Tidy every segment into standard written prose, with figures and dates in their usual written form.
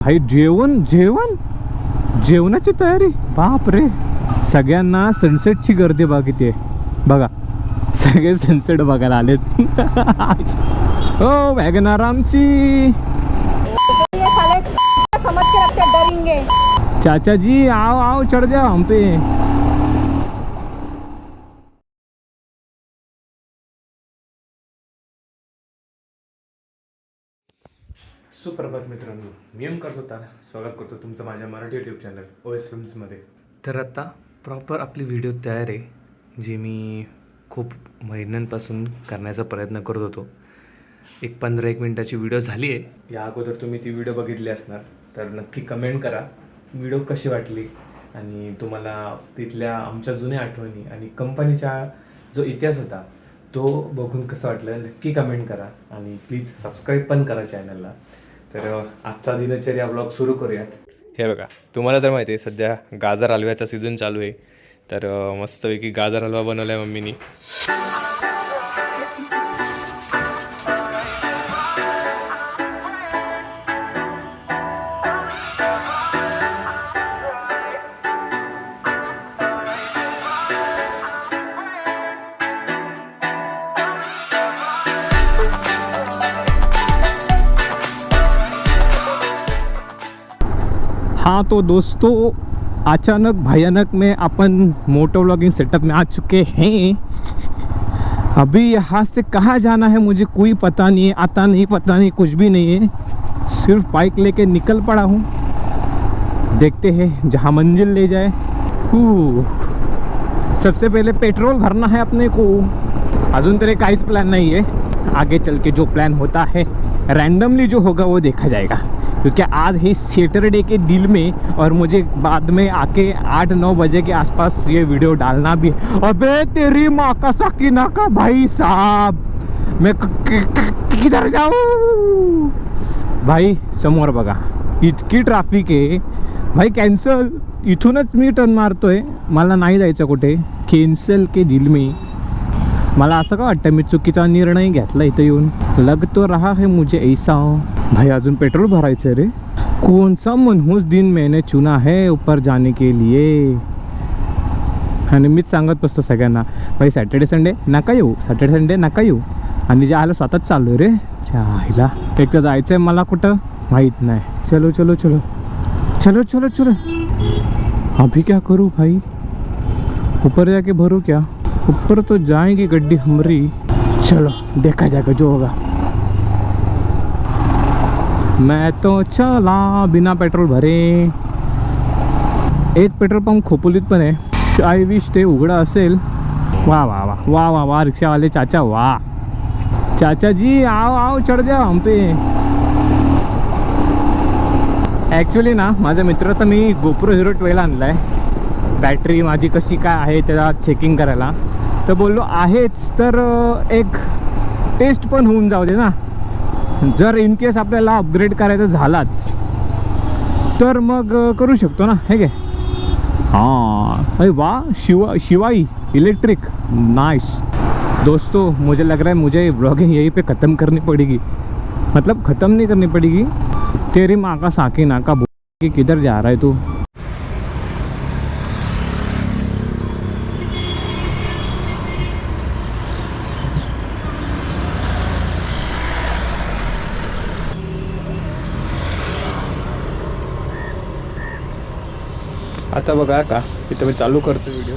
भाई जेवण जेवण जेवणाची तयारी, बाप रे. सगळ्यांना सनसेटची गर्दी बघा किती आहे. बघा सगळे सनसेट बघायला आलेत. हो वॅगनार आमची. समझ के रखते डरेंगे. चाचा जी आओ आओ चढ़ जाओ हम पे. सुप्रभात मित्रांनो, मी ओंकार सुतार स्वागत करतो तुमचं माझ्या मराठी यूट्यूब चॅनल OS फिल्म्समध्ये. तर आता प्रॉपर आपली व्हिडिओ तयार आहे, जी मी खूप महिन्यांपासून करण्याचा प्रयत्न करत होतो. 15-1 मिनिटाची व्हिडिओ झाली आहे. या अगोदर तुम्ही ती व्हिडिओ बघितली असणार, तर नक्की कमेंट करा व्हिडिओ कशी वाटली आणि तुम्हाला तिथल्या आमच्या जुन्या आठवणी आणि कंपनीचा जो इतिहास होता तो बघून कसं वाटलं नक्की कमेंट करा आणि प्लीज सबस्क्राईब पण करा चॅनलला. तर आजचा दिनचर्या ब्लॉग सुरू करूयात. हे बघा, तुम्हाला तर माहिती आहे सध्या गाजर हलव्याचा सीझन चालू आहे. तर मस्तपैकी गाजर हलवा बनवला आहे मम्मीनी. हाँ तो दोस्तों, अचानक भयानक में अपन मोटो व्लॉगिंग सेटअप में आ चुके हैं. अभी यहाँ से कहाँ जाना है मुझे कोई पता नहीं है, आता नहीं, पता नहीं, कुछ भी नहीं है. सिर्फ बाइक लेके निकल पड़ा हूँ. देखते हैं जहाँ मंजिल ले जाए. सबसे पहले पेट्रोल भरना है अपने को. अजून तरी काहीच प्लान नहीं है. आगे चल के जो प्लान होता है रैंडमली जो होगा वो देखा जाएगा, क्योंकि आज है सैटरडे के दिल में और मुझे बाद में आके 8-9 बजे के आसपास ये वीडियो डालना भी. अबे तेरी माँ का सकीना का भाई साहब, मैं किधर जाऊँ भाई. समोर बघा इतकी ट्रॅफिक आहे भाई. कॅन्सल. इथूनच मी टर्न मारतोय, मला नाही जायचं कुठे. कॅन्सल के दिल में. मला असं का वाटतं मी चुकीचा निर्णय घेतला इथं येऊन. लग तो रहा है मुझे ऐसा. भाई अजून पेट्रोल भरायचं रे. कौन सा मनहूस दिन मैंने चुना है ऊपर जाने के लिए. आणि मीच सांगत बसतो सगळ्यांना, भाई सॅटर्डे संडे नका येऊ, सॅटर्डे संडे नका येऊ. आणि जे आलं स्वतःच चालू रे. चायला एक तर जायचं आहे मला कुठं माहीत नाही. चलो चलो चलो चलो चलो चलो. अभी क्या करूँ भाई, ऊपर जाके भरूँ क्या. ऊपर तो जाएंगी गड्डी हमारी. चलो देखा जाएगा जो होगा. मैं तो चला बिना पेट्रोल भरे. एक पेट्रोल पंप खोपोलीत पण आहे. आय विश ते उघडं असेल. वाह वाह वाह वाह वाह वाह. रिक्षावाले चाचा वाह. चाचा जी आओ आओ चढ़ जाओ हम पे. ॲक्च्युली ना माझ्या मित्राचा मी GoPro Hero 12 आणला आहे. बॅटरी माझी कशी काय आहे त्याला चेकिंग करायला. तर बोललो आहेच तर एक टेस्ट पण होऊन जाऊ दे ना. जर इन केस आपल्याला अपग्रेड करायचं झालाच तर मग करू शकतो ना, हे काय. हाँ अरे वाह, शिवाई इलेक्ट्रिक नाइस. दोस्तों मुझे लग रहा है मुझे ब्लॉगिंग यहीं पे ख़त्म करनी पड़ेगी. मतलब ख़त्म नहीं करनी पड़ेगी. तेरी माँ का साकी ना का किधर जा रहा है तू. आता बघा का इथं मी चालू करतो व्हिडिओ.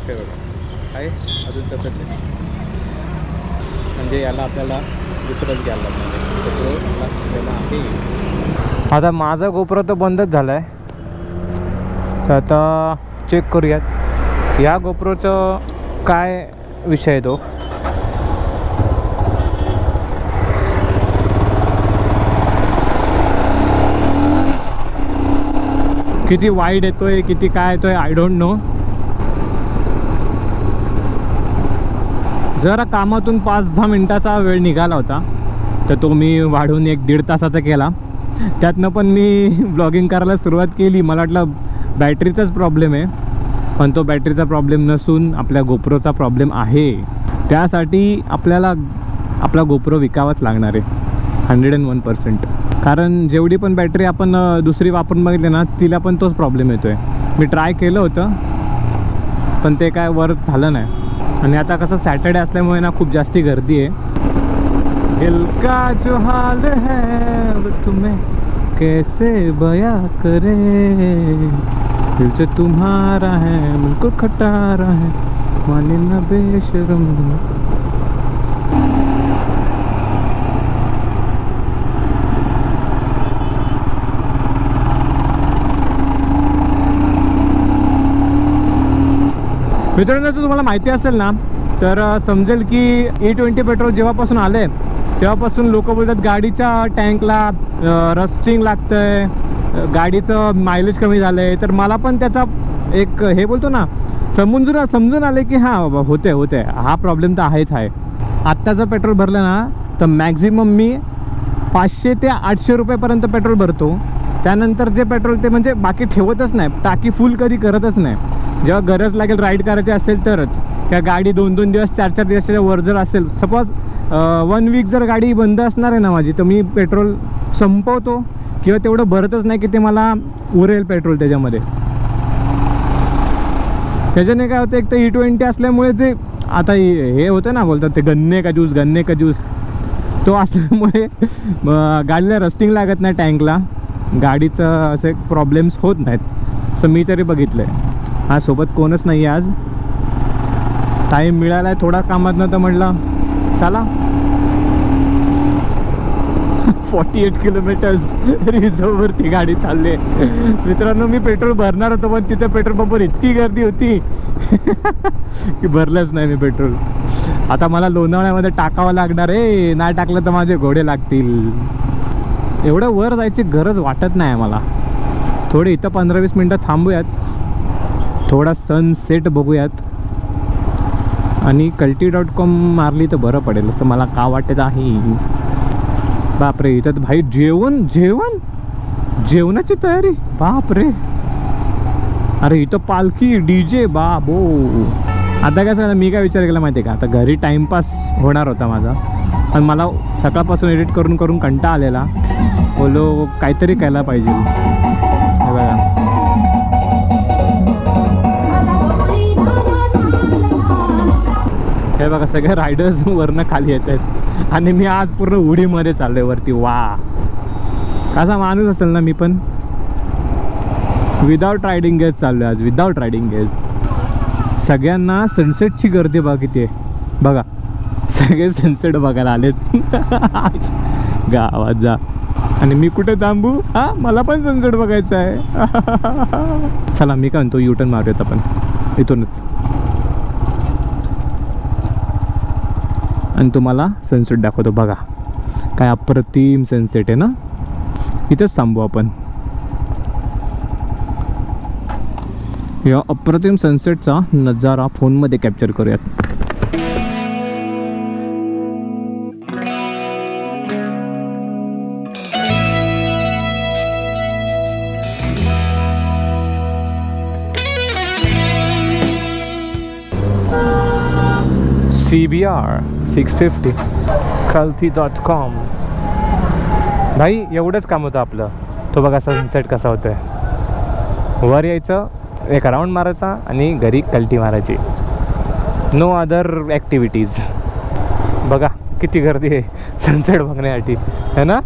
हे बघा आहे अजून तसंच आहे. म्हणजे याला आपल्याला दुसरंच घ्यायला लागणार आहे. आता माझा GoPro तर बंदच झाला आहे. तर आता चेक करूयात या GoProचं काय विषय आहे तो. किती वाईड येतोय किती काय येतोय आय डोंट नो. जरा कामातून 5-10 मिनटाचा वेळ निघाला होता, तर तो मी वाढवून 1-1.5 तासाचा केला. त्यातनं पण मी व्लॉगिंग करायला सुरुवात केली. मला वाटलं बॅटरीचाच प्रॉब्लेम आहे, पण तो बॅटरीचा प्रॉब्लेम नसून आपल्या GoProचा प्रॉब्लेम आहे. त्यासाठी आपल्याला आपला GoPro विकावाच लागणार आहे 101%. कारण जेवढी पण बॅटरी आपण दुसरी वापरून बघितली ना तिला पण तोच प्रॉब्लेम येतो आहे. मी ट्राय केलं होतं पण ते काय वर्क झालं नाही. आणि आता कसं सॅटर्डे असल्यामुळे ना खूप जास्ती गर्दी आहे. दिल का जो हाल है वो तुम्हें कैसे बया करे, दिल से तुम्हारा है मुझको खटारा है माने ना बेशरम. मित्रांनो, तर तुम्हाला माहिती असेल ना तर समजेल की E20 पेट्रोल जेव्हापासून आले तेव्हापासून लोक बोलतात गाडीच्या टँकला रस्टिंग लागतं आहे, गाडीचं मायलेज कमी झालं आहे. तर मला पण त्याचा एक हे बोलतो ना समजून आले की हां बाबा होते हा प्रॉब्लेम तर आहेच आहे. आत्ताचं पेट्रोल भरलं ना तर मॅक्झिमम मी 500 ते 800 रुपयेपर्यंत पेट्रोल भरतो. त्यानंतर जे पेट्रोल ते म्हणजे बाकी ठेवतच नाही, टाकी फुल कधी करतच नाही. जेव्हा गरज लागेल राईड करायची असेल तरच. त्या गाडी 2-2 दिवस 4-4 दिवसाच्या वर जर असेल, सपोज 1 वीक जर गाडी बंद असणार आहे ना माझी, तर मी पेट्रोल संपवतो किंवा तेवढं भरतच नाही की ते मला उरेल पेट्रोल त्याच्यामध्ये. त्याच्याने काय होतं, एक तर E20 असल्यामुळे ते आता हे होतं ना बोलतात ते गन्ने का ज्यूस तो असल्यामुळे गाडीला रस्टिंग लागत नाही, टँकला गाडीचं असे प्रॉब्लेम्स होत नाहीत असं मी तरी बघितलं आहे. हा सोबत कोणच नाही आहे आज. टाईम मिळाला आहे थोडा कामातनं तर म्हटलं चला 48 किलोमीटर्स रिझर्ववरती गाडी चालली आहे. मित्रांनो, मी पेट्रोल भरणार होतो पण तिथे पेट्रोल पंपवर इतकी गर्दी होती की भरलंच नाही मी पेट्रोल. आता मला लोणावळ्यामध्ये टाकावं लागणार आहे, नाही टाकलं तर माझे घोडे लागतील. एवढं वर जायची गरज वाटत नाही मला. थोडे इथं 15-20 मिनटं थांबूयात, थोडा सनसेट बघूयात आणि कल्टी.com मारली तर बरं पडेल असं मला का वाटत आहे. बापरे, इथं तर भाई जेवणाची तयारी, बापरे. अरे इथं पालखी DJ बाबो. आता काय सांगा, मी काय विचार केला माहिती आहे का, आता घरी टाईमपास होणार होता माझा पण मला सकाळपासून एडिट करून कंटाळा आलेला. बोलो काहीतरी केला पाहिजे. हे बघा, हे बघा सगळे रायडर्स वरनं खाली येत आहेत आणि मी आज पूर्ण उडीमध्ये चाललोय वरती. वा, कसा माणूस असेल ना मी पण. विदाउट रायडिंग गेज चाललोय आज, विदाउट रायडिंग गेज. सगळ्यांना सनसेटची गर्दी बघा किती आहे. बघा सगळे सनसेट बघायला आलेत गावात जा आणि मी कुठे थांबू. हा, मला पण सनसेट बघायचं आहे. चला मी काय म्हणतो, U-टर्न मारूयात आपण इथूनच आणि तुम्हाला सनसेट दाखवतो. बघा काय अप्रतिम सनसेट आहे ना. इथंच थांबू आपण. या अप्रतिम सनसेटचा नजारा फोनमध्ये कॅप्चर करूयात. CBR 650 Kalti.com. भाई एवढंच काम होतं आपलं. तो बघा सनसेट कसा होतोय. वर यायचं, एक राऊंड मारायचा आणि घरी कल्टी मारायची. No other activities. बघा किती गर्दी आहे सनसेट बघण्यासाठी, है ना.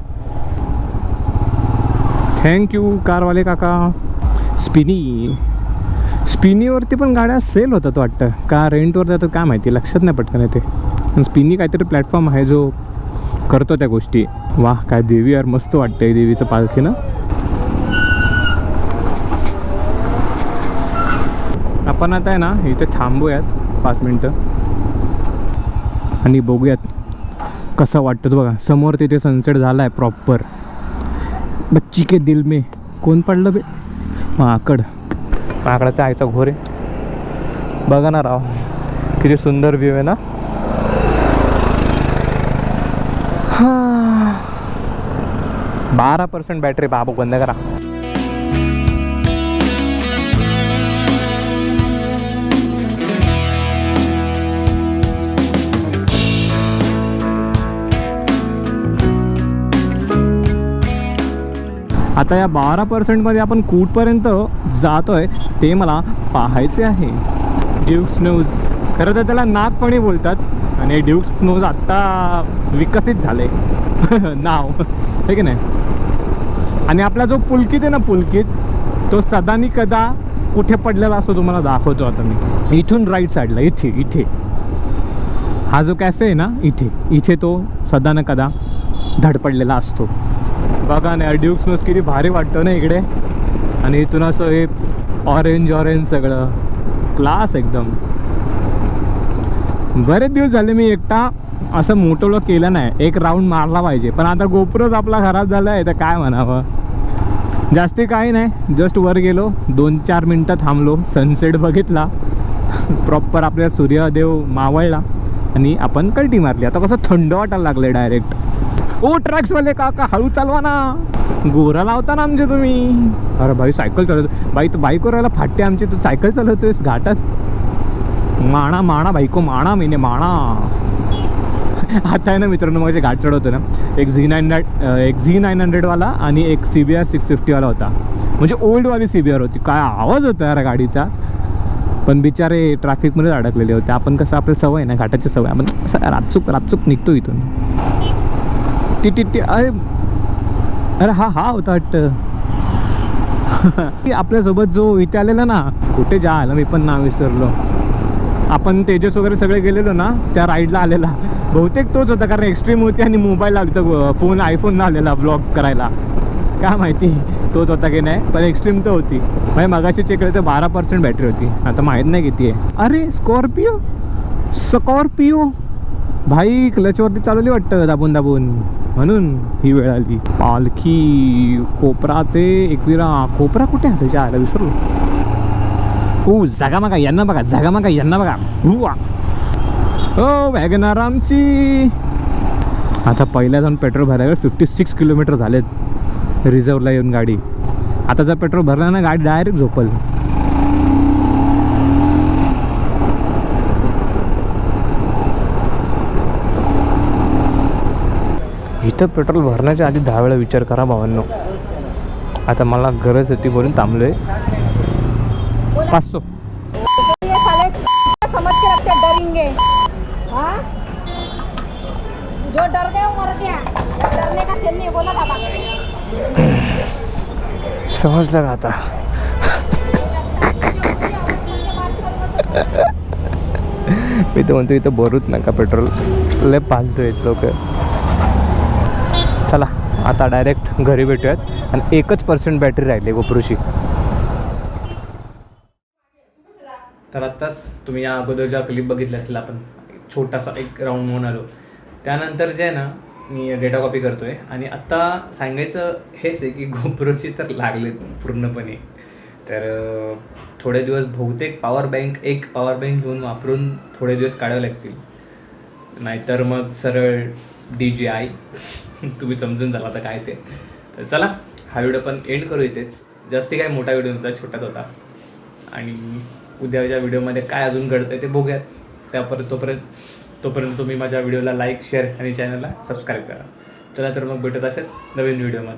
थँक्यू कारवाले काका. स्पिनीवरती पण गाड्या सेल होतात वाटतं, का रेंटवर जातं काय माहिती, लक्षात नाही पटकन येते. पण स्पिनी काहीतरी प्लॅटफॉर्म आहे जो करतो त्या गोष्टी. वाह काय देवी यार, मस्त वाटतंय देवीचं पालखी ना. आपण आता आहे ना इथे थांबूयात 5 मिनटं आणि बघूयात कसं वाटतं. बघा समोर तिथे सनसेट झाला आहे प्रॉपर. बच्ची के दिल में कोण पडलं बे, माकडाचा आईचा घोर आहे. बघा ना राव किती सुंदर व्ह्यू आहे ना. 12% बॅटरी. बाबू बंद करा. आता या 12% आपण कुठपर्यंत जातोय ते मला पाहायचे आहे. ड्यूक्स नोज, खरं तर त्याला नागपणी बोलतात आणि ड्यूक्स नोज आत्ता विकसित झाले नाव, हे की नाही. आणि आपला जो पुलकित आहे ना, पुलकित तो सदानी कदा कुठे पडलेला असतो तुम्हाला दाखवतो आता मी. इथून राईट साईडला इथे हा जो कॅफे आहे ना, इथे तो सदा न कदा धडपडलेला असतो. बघा ना ड्यूक्स नोज किती भारी वाटतं ना इकडे. आणि इथून असं हे ऑरेंज सगळं क्लास एकदम. बरेच दिवस झाले मी एकटा असं मोटोला केलं नाही, एक राऊंड मारला पाहिजे. पण आता गोप्रोच आपला खराब झाला आहे तर काय म्हणावं. जास्ती काही नाही, जस्ट वर गेलो 2-4 मिनटं थांबलो, सनसेट बघितला, प्रॉपर आपल्या सूर्यदेव मावळला आणि आपण कल्टी मारली. आता कसं थंड वाटायला लागलं डायरेक्ट. ओ ट्रॅक्सवाले काका हळू चालवा ना, गोरा लावता ना आमचे तुम्ही. अरे भाई सायकल चालवतो बाई, तू बाईकवर राहायला फाटते आमची, तू सायकल चालवतोयस घाटात. माणा बाईको माणा मीने माणा. आता आहे ना मित्रांनो, माझे घाट चढवतो ना, एक Z900 वाला आणि एक CBR 650 वाला होता. म्हणजे ओल्डवाली CBR होती. काय आवाज होता यार गाडीचा. पण बिचारे ट्रॅफिकमध्येच अडकलेले होते. आपण कसं आपली सवय ना, घाटाची सवय, आपण असं रापचूक निघतो इथून. टी अरे हा होता वाटतं. आपल्यासोबत जो इथे आलेला ना, कुठे आला मी पण नाव विसरलो. आपण तेजस वगैरे सगळे गेलेलो ना, त्या राईडला आलेला बहुतेक तोच होता. कारण एक्स्ट्रीम होती आणि मोबाईल आला तर फोन आयफोन आलेला ब्लॉग करायला. काय माहिती तोच होता की नाही, पण एक्स्ट्रीम तर होती. म्हणजे मगाशी चेक केलं तर 12% बॅटरी होती. आता माहीत नाही किती आहे. अरे स्कॉर्पिओ भाई क्लचवरती चालवली वाटतं दाबून, म्हणून ही वेळ आली. पालखी कोपरा ते एकविरा. कोपरा कुठे आहे त्याच्या आयला विसरलो. जागा मागा यांना बघा बुवा. हो वॅगनार आमची. आता पहिल्या जाऊन पेट्रोल भरायला 56 किलोमीटर झालेत रिझर्वला येऊन गाडी. आता जर पेट्रोल भरलं ना, गाडी डायरेक्ट झोपल. इथं पेट्रोल भरण्याच्या आधी 10 वेळा विचार करा भावांनो. आता मला गरज होती म्हणून थांबलोय. 500 ये साले समझ के रखते डरेंगे. हाँ जो डर गए वो मर गया. डरने का खेल नहीं है, बोला बाबा. समजलं का आता. मी तर म्हणतो इथं भरूच नका पेट्रोल, लय पालतोय लोक. चला आता डायरेक्ट घरी भेटूयात. आणि 1% बॅटरी राहिली गोप्रोची. तर आत्ताच तुम्ही या अगोदरच्या क्लिप बघितल्या असेल, आपण छोटासा एक राऊंड म्हणून आलो. त्यानंतर जे आहे ना, मी डेटा कॉपी करतो आहे. आणि आत्ता सांगायचं हेच आहे की गोप्रोची तर लागलेत पूर्णपणे. तर थोडे दिवस बहुतेक एक पॉवर बँक घेऊन वापरून थोडे दिवस काढावे लागतील. नाहीतर मग सरळ DJI तुम्ही समजून झाला आता काय ते. तर चला हा व्हिडिओ पण एंड करू इथेच. जास्ती काय मोठा व्हिडिओ नव्हता, छोटाच होता. आणि उद्याच्या व्हिडिओमध्ये काय अजून घडतं आहे ते बघूयात. तोपर्यंत तुम्ही माझ्या व्हिडिओला लाईक, शेअर आणि चॅनलला सबस्क्राईब करा. चला तर मग भेटत असेच नवीन व्हिडिओमध्ये.